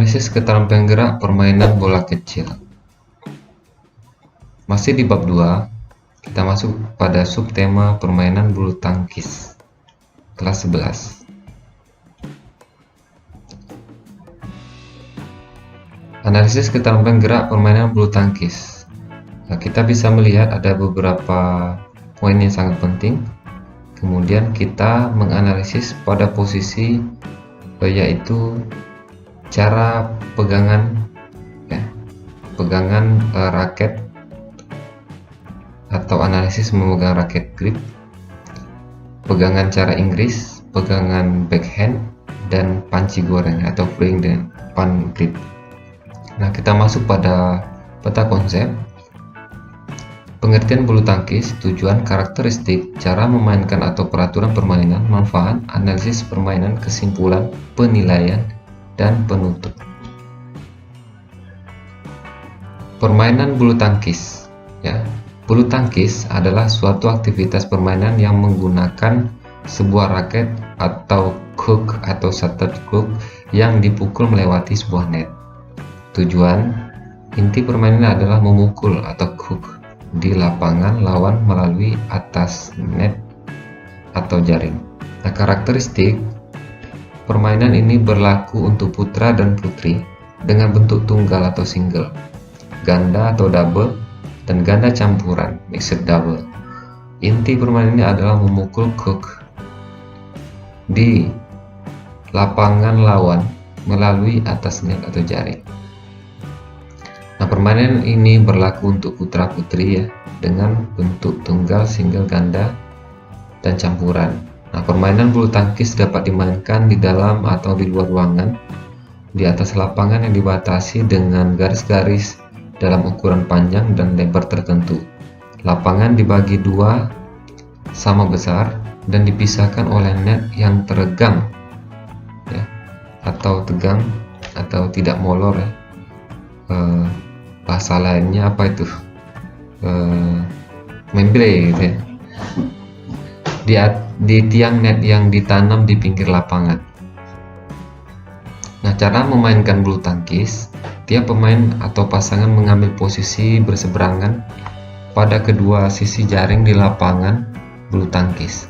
Analisis keterampilan gerak permainan bola kecil. Masih di bab 2, kita masuk pada subtema permainan bulu tangkis kelas 11. Analisis keterampilan gerak permainan bulu tangkis. Nah, kita bisa melihat ada beberapa poin yang sangat penting. Kemudian kita menganalisis pada posisi yaitu cara pegangan raket atau analisis memegang raket grip, pegangan cara Inggris, pegangan backhand, dan panci goreng atau fling dan pan grip. Nah, kita masuk pada peta konsep. Pengertian bulu tangkis, tujuan, karakteristik, cara memainkan atau peraturan permainan, manfaat, analisis permainan, kesimpulan, penilaian, dan penutup. Permainan bulu tangkis, Bulu tangkis adalah suatu aktivitas permainan yang menggunakan sebuah raket atau cork atau shuttlecock yang dipukul melewati sebuah net. Tujuan inti permainan adalah memukul atau hook di lapangan lawan melalui atas net atau jaring. Nah, karakteristik permainan ini berlaku untuk putra dan putri dengan bentuk tunggal atau single, ganda atau double, dan ganda campuran mixed double. Inti permainan ini adalah memukul hook di lapangan lawan melalui atas net atau jaring. Nah, permainan ini berlaku untuk putra-putri dengan bentuk tunggal, single, ganda, dan campuran. Nah, permainan bulu tangkis dapat dimainkan di dalam atau di luar ruangan, di atas lapangan yang dibatasi dengan garis-garis dalam ukuran panjang dan lebar tertentu. Lapangan dibagi dua sama besar dan dipisahkan oleh net yang teregang atau tegang atau tidak molor bahasa lainnya apa itu? Membrane gitu ya. Di tiang net yang ditanam di pinggir lapangan. Nah, cara memainkan bulu tangkis, tiap pemain atau pasangan mengambil posisi berseberangan pada kedua sisi jaring di lapangan bulu tangkis.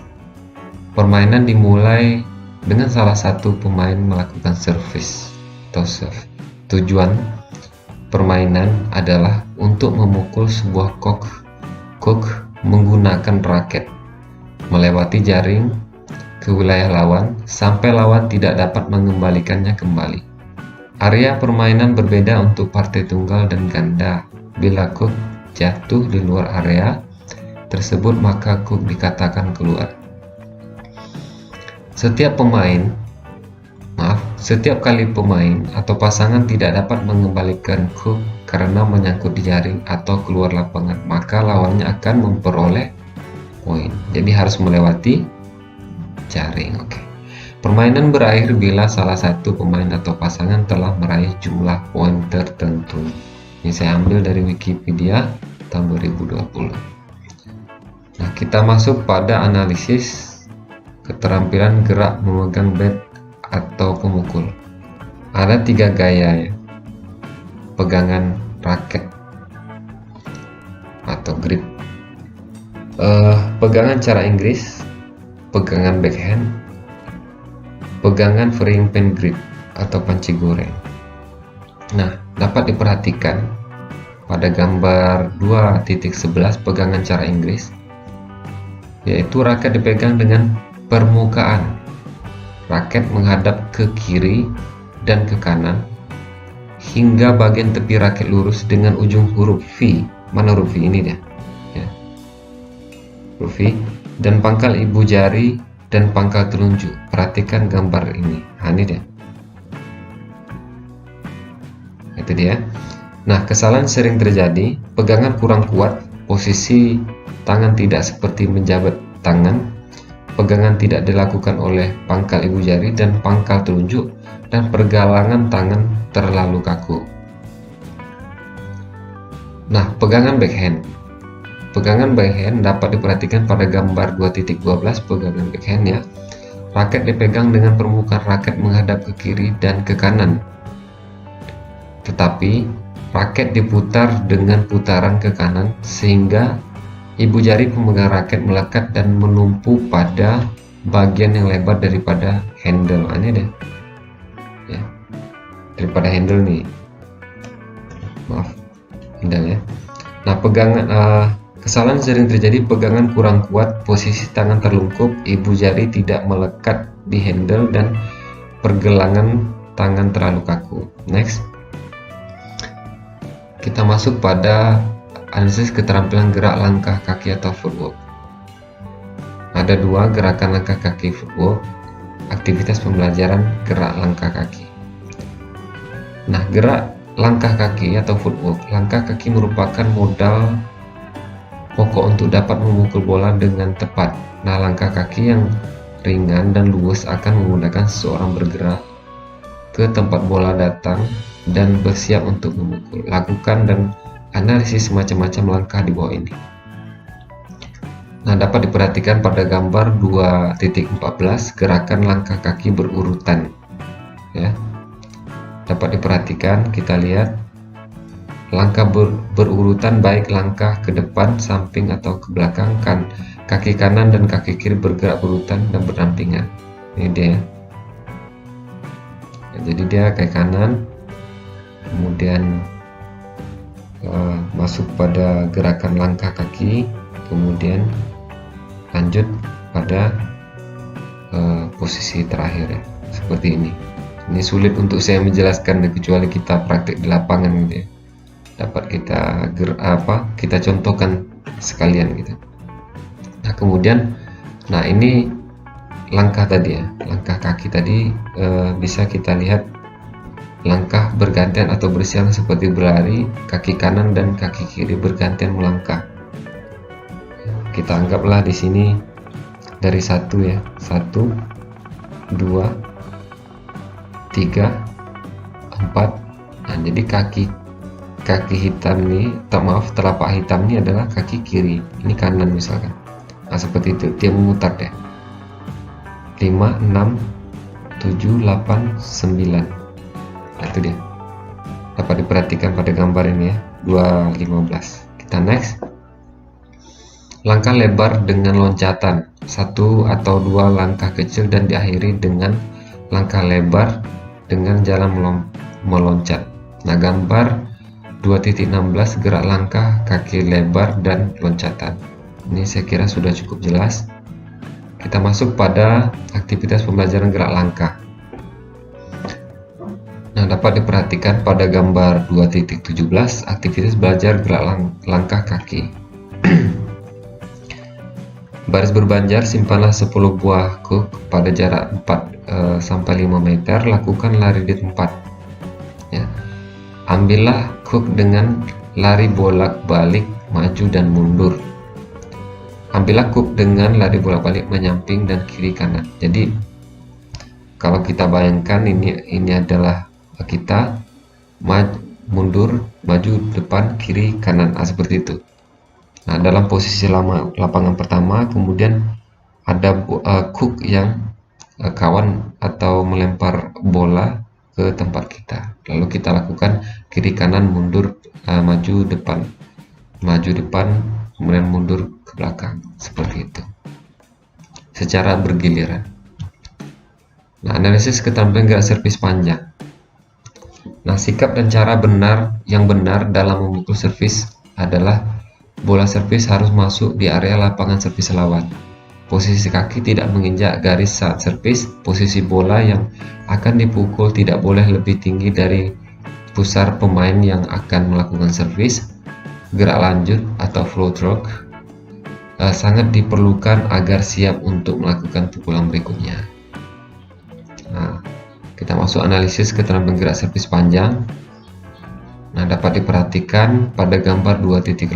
Permainan dimulai dengan salah satu pemain melakukan service atau serve. Tujuan permainan adalah untuk memukul sebuah cork menggunakan raket melewati jaring ke wilayah lawan sampai lawan tidak dapat mengembalikannya kembali. Area permainan berbeda untuk partai tunggal dan ganda. Bila cork jatuh di luar area tersebut, maka cork dikatakan keluar. Setiap kali pemain atau pasangan tidak dapat mengembalikan cork karena menyangkut di jaring atau keluar lapangan, maka lawannya akan memperoleh poin. Jadi harus melewati jaring. Permainan berakhir bila salah satu pemain atau pasangan telah meraih jumlah poin tertentu. Ini saya ambil dari Wikipedia tahun 2020. Nah, kita masuk pada analisis keterampilan gerak memegang bat atau pemukul. Ada 3 gaya pegangan raket atau grip. Pegangan cara Inggris, pegangan backhand, pegangan frying pan grip atau panci goreng. Nah, dapat diperhatikan pada gambar 2.11 pegangan cara Inggris, yaitu raket dipegang dengan permukaan raket menghadap ke kiri dan ke kanan hingga bagian tepi raket lurus dengan ujung huruf V. Mana huruf V? Ini dia. Huruf V dan pangkal ibu jari dan pangkal telunjuk. Perhatikan gambar ini. Ini dia. Itu dia. Nah, kesalahan sering terjadi. Pegangan kurang kuat, posisi tangan tidak seperti menjabat tangan, pegangan tidak dilakukan oleh pangkal ibu jari dan pangkal telunjuk, dan pergelangan tangan terlalu kaku. Nah, pegangan backhand. Pegangan backhand dapat diperhatikan pada gambar 2.12 pegangan backhand Raket dipegang dengan permukaan raket menghadap ke kiri dan ke kanan. tetapi raket diputar dengan putaran ke kanan sehingga ibu jari pemegang raket melekat dan menumpu pada bagian yang lebar daripada handle. Ini deh ya, daripada handle nih, maaf, handle ya. Nah, pegangan kesalahan sering terjadi, pegangan kurang kuat, posisi tangan terlungkup, ibu jari tidak melekat di handle, dan pergelangan tangan terlalu kaku. Next, kita masuk pada analisis keterampilan gerak langkah kaki atau footwork. Ada dua gerakan langkah kaki footwork, aktivitas pembelajaran gerak langkah kaki. Nah, gerak langkah kaki atau footwork, langkah kaki merupakan modal pokok untuk dapat memukul bola dengan tepat. Nah, langkah kaki yang ringan dan luwes akan memudahkan seseorang bergerak ke tempat bola datang dan bersiap untuk memukul. Lakukan dan analisis macam-macam langkah di bawah ini. Nah, dapat diperhatikan pada gambar 2.14 gerakan langkah kaki berurutan ya. Dapat diperhatikan, kita lihat langkah berurutan, baik langkah ke depan, samping atau ke belakang, kaki kanan dan kaki kiri bergerak berurutan dan berdampingan. Ini dia. Ya, jadi dia kaki kanan, kemudian masuk pada gerakan langkah kaki, kemudian lanjut pada posisi terakhir ya, seperti ini. Ini sulit untuk saya menjelaskan kecuali kita praktik di lapangan gitu ya. Dapat kita contohkan sekalian gitu. Nah, kemudian ini langkah tadi ya, langkah kaki tadi bisa kita lihat langkah bergantian atau bersilang seperti berlari, kaki kanan dan kaki kiri bergantian melangkah. Kita anggaplah di sini dari 1 ya, 1, 2, 3, 4. Nah, jadi kaki hitam ini, telapak hitam ini adalah kaki kiri, ini kanan misalkan. Nah, seperti itu dia memutar deh. 5, 6, 7, 8, 9. Nah, itu dia. Dapat diperhatikan pada gambar ini ya, 2.15. Kita next. Langkah lebar dengan loncatan, 1 atau 2 langkah kecil dan diakhiri dengan langkah lebar dengan jalan meloncat. Nah, gambar 2.16 gerak langkah kaki lebar dan loncatan. Ini saya kira sudah cukup jelas. Kita masuk pada aktivitas pembelajaran gerak langkah. Nah, dapat diperhatikan pada gambar 2.17 aktivitas belajar gerak langkah kaki. Baris berbanjar, simpanlah 10 buah kuk pada jarak 4-5 meter, lakukan lari di tempat ya. Ambillah kuk dengan lari bolak-balik maju dan mundur. Ambillah kuk dengan lari bolak-balik menyamping dan kiri kanan. Jadi kalau kita bayangkan ini adalah kita mundur, maju, depan, kiri, kanan, seperti itu. Nah, dalam posisi lapangan pertama, kemudian ada cook yang kawan atau melempar bola ke tempat kita, lalu kita lakukan kiri kanan, mundur, maju depan, kemudian mundur ke belakang, seperti itu secara bergiliran. Nah, analisis keterampilan gerak servis panjang. Nah, sikap dan cara yang benar dalam memukul servis adalah bola servis harus masuk di area lapangan servis lawan. Posisi kaki tidak menginjak garis saat servis. Posisi bola yang akan dipukul tidak boleh lebih tinggi dari pusar pemain yang akan melakukan servis. Gerak lanjut atau flow stroke sangat diperlukan agar siap untuk melakukan pukulan berikutnya. Nah, kita masuk analisis keterampilan gerak servis panjang. Nah, dapat diperhatikan pada gambar 2.18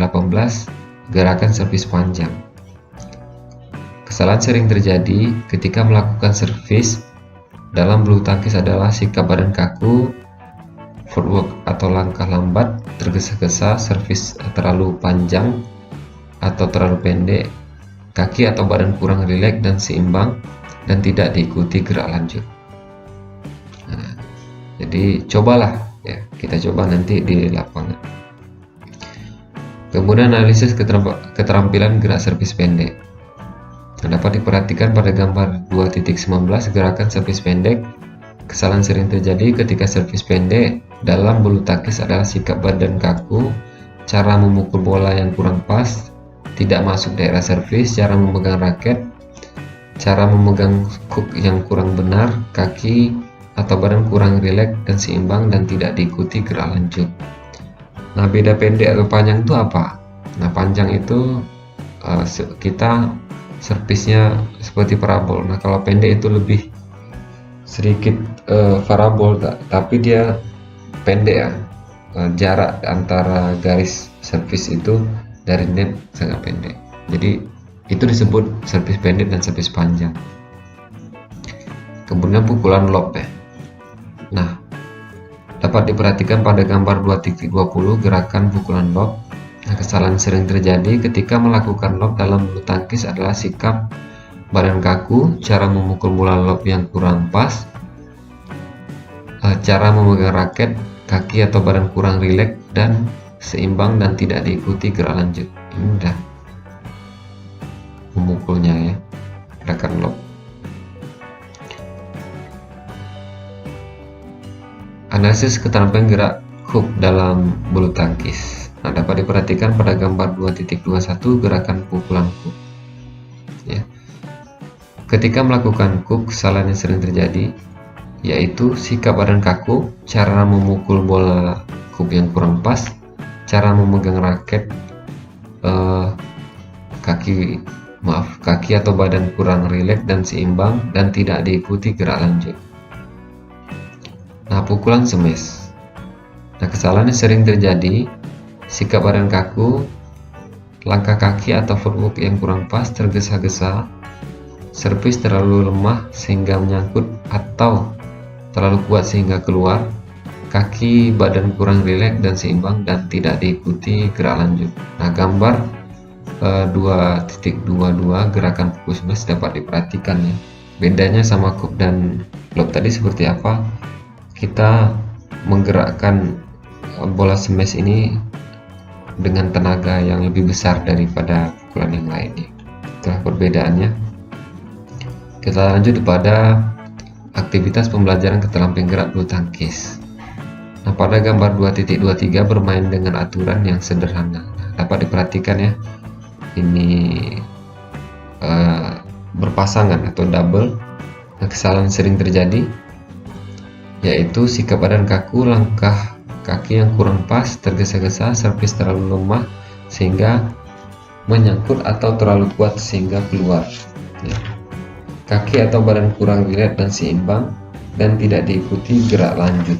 gerakan servis panjang. Kesalahan sering terjadi ketika melakukan servis dalam bulu tangkis adalah sikap badan kaku, footwork atau langkah lambat, tergesa-gesa, servis terlalu panjang atau terlalu pendek, kaki atau badan kurang rileks dan seimbang, dan tidak diikuti gerak lanjut. Nah, jadi cobalah ya. Kita coba nanti di lapangan. Kemudian analisis keterampilan gerak servis pendek. Dapat diperhatikan pada gambar 2.19 gerakan servis pendek. Kesalahan sering terjadi ketika servis pendek dalam bulu tangkis adalah sikap badan kaku, cara memukul bola yang kurang pas, tidak masuk daerah servis, cara memegang raket, cara memegang hook yang kurang benar, kaki atau badan kurang rileks dan seimbang, dan tidak diikuti gerak lanjut. Nah, beda pendek atau panjang itu apa? Nah, panjang itu kita servisnya seperti parabol. Nah, kalau pendek itu lebih sedikit parabol, tapi dia pendek ya. Jarak antara garis servis itu dari net sangat pendek. Jadi itu disebut servis pendek dan servis panjang. Kemudian pukulan lob ya. Nah, dapat diperhatikan pada gambar 2.20 gerakan pukulan lob. Nah, kesalahan sering terjadi ketika melakukan lob dalam bulu tangkis adalah sikap badan kaku, cara memukul bola lob yang kurang pas, cara memegang raket, kaki atau badan kurang rileks dan seimbang, dan tidak diikuti gerak lanjut. Ini udah memukulnya ya, gerakan lob. Analisis keterampilan gerak hook dalam bulu tangkis. Nah, dapat diperhatikan pada gambar 2.21 gerakan pukulan hook ya. Ketika melakukan hook, kesalahan yang sering terjadi yaitu sikap badan kaku, cara memukul bola hook yang kurang pas, cara memegang raket, kaki atau badan kurang rileks dan seimbang, dan tidak diikuti gerak lanjut. Nah, pukulan smash. Nah, kesalahan yang sering terjadi sikap badan kaku, langkah kaki atau footwork yang kurang pas, tergesa-gesa, servis terlalu lemah sehingga menyangkut atau terlalu kuat sehingga keluar, kaki badan kurang rileks dan seimbang, dan tidak diikuti gerak lanjut. Nah, gambar 2.22 gerakan pukul smash dapat diperhatikan ya. Bedanya sama hook dan lob tadi seperti apa? Kita menggerakkan bola smash ini dengan tenaga yang lebih besar daripada pukulan yang lainnya. Itulah perbedaannya. Kita lanjut pada aktivitas pembelajaran keterampilan gerak bulu tangkis. Nah, pada gambar 2.23 bermain dengan aturan yang sederhana. Nah, dapat diperhatikan ya, ini berpasangan atau double. Nah, kesalahan sering terjadi yaitu sikap badan kaku, langkah kaki yang kurang pas, tergesa-gesa, servis terlalu lemah sehingga menyangkut atau terlalu kuat sehingga keluar ya. Kaki atau badan kurang rileks dan seimbang, dan tidak diikuti gerak lanjut.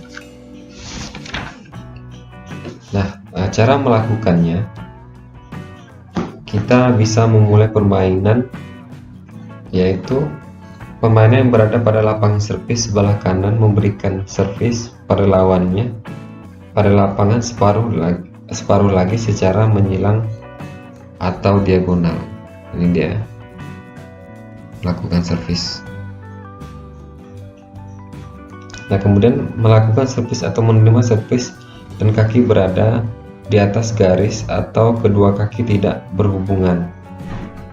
Nah, cara melakukannya, kita bisa memulai permainan, yaitu pemain yang berada pada lapangan servis sebelah kanan memberikan servis pada lawannya pada lapangan separuh lagi secara menyilang atau diagonal. Ini dia melakukan servis. Nah, kemudian melakukan servis atau menerima servis dan kaki berada di atas garis atau kedua kaki tidak berhubungan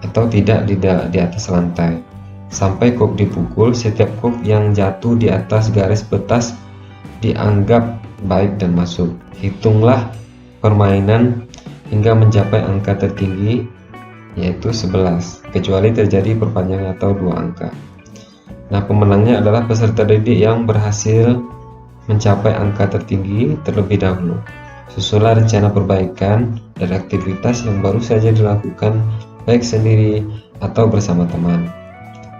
atau tidak di atas lantai. Sampai hook dipukul, setiap hook yang jatuh di atas garis batas dianggap baik dan masuk. Hitunglah permainan hingga mencapai angka tertinggi, yaitu 11, kecuali terjadi perpanjangan atau 2 angka. Nah, pemenangnya adalah peserta didik yang berhasil mencapai angka tertinggi terlebih dahulu. Susunlah rencana perbaikan dari aktivitas yang baru saja dilakukan, baik sendiri atau bersama teman,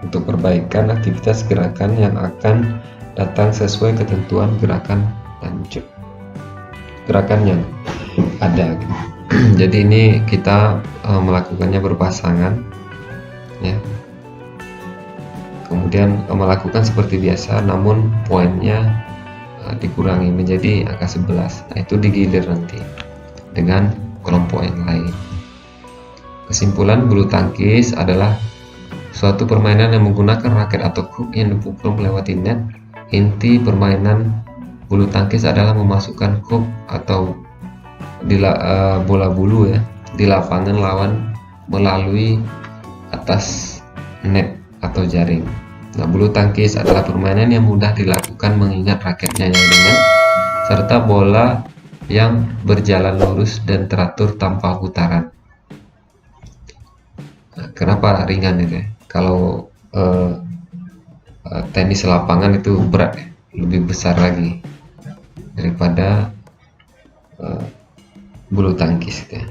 untuk perbaikan aktivitas gerakan yang akan datang sesuai ketentuan gerakan lanjut, gerakan yang ada. Jadi ini kita melakukannya berpasangan ya, kemudian melakukan seperti biasa, namun poinnya dikurangi menjadi angka 11. Nah, itu digilir nanti dengan kelompok yang lain. Kesimpulan, bulu tangkis adalah suatu permainan yang menggunakan raket atau hook yang dipukul melewati net. Inti permainan Bulu tangkis adalah memasukkan hook atau bola bulu ya di lapangan lawan melalui atas net atau jaring. Nah, bulu tangkis adalah permainan yang mudah dilakukan mengingat raketnya yang ringan serta bola yang berjalan lurus dan teratur tanpa putaran. Nah, kenapa ringan itu ya? Kalau tenis lapangan itu berat, lebih besar lagi daripada bulu tangkis gitu ya.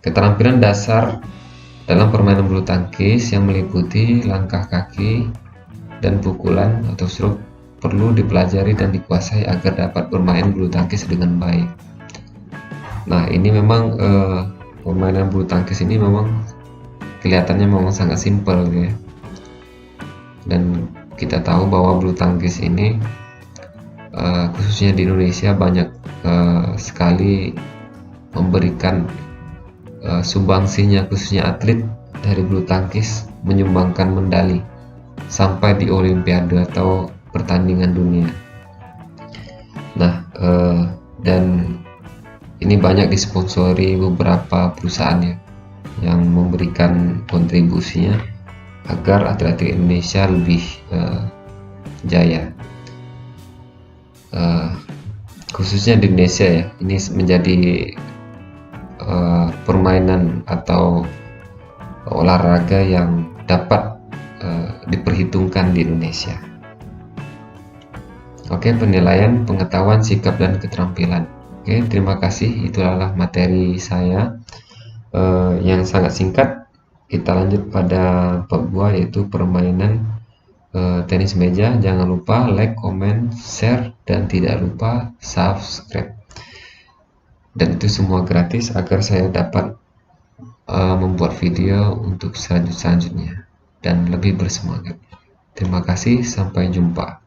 Keterampilan dasar dalam permainan bulu tangkis yang meliputi langkah kaki dan pukulan atau stroke perlu dipelajari dan dikuasai agar dapat bermain bulu tangkis dengan baik. Nah, ini memang permainan bulu tangkis ini memang kelihatannya memang sangat simpel gitu ya. Dan kita tahu bahwa bulu tangkis ini khususnya di Indonesia banyak sekali memberikan sumbangsinya, khususnya atlet dari bulu tangkis menyumbangkan medali sampai di Olimpiade atau pertandingan dunia. Nah, dan ini banyak disponsori beberapa perusahaan ya, yang memberikan kontribusinya agar atlet Indonesia lebih jaya. Khususnya di Indonesia ya, ini menjadi permainan atau olahraga yang dapat diperhitungkan di Indonesia. Oke, penilaian, pengetahuan, sikap, dan keterampilan. Oke, terima kasih. Itulah materi saya yang sangat singkat. Kita lanjut pada bab 2 yaitu permainan tenis meja. Jangan lupa like, comment, share, dan tidak lupa subscribe. Dan itu semua gratis agar saya dapat membuat video untuk selanjutnya dan lebih bersemangat. Terima kasih, sampai jumpa.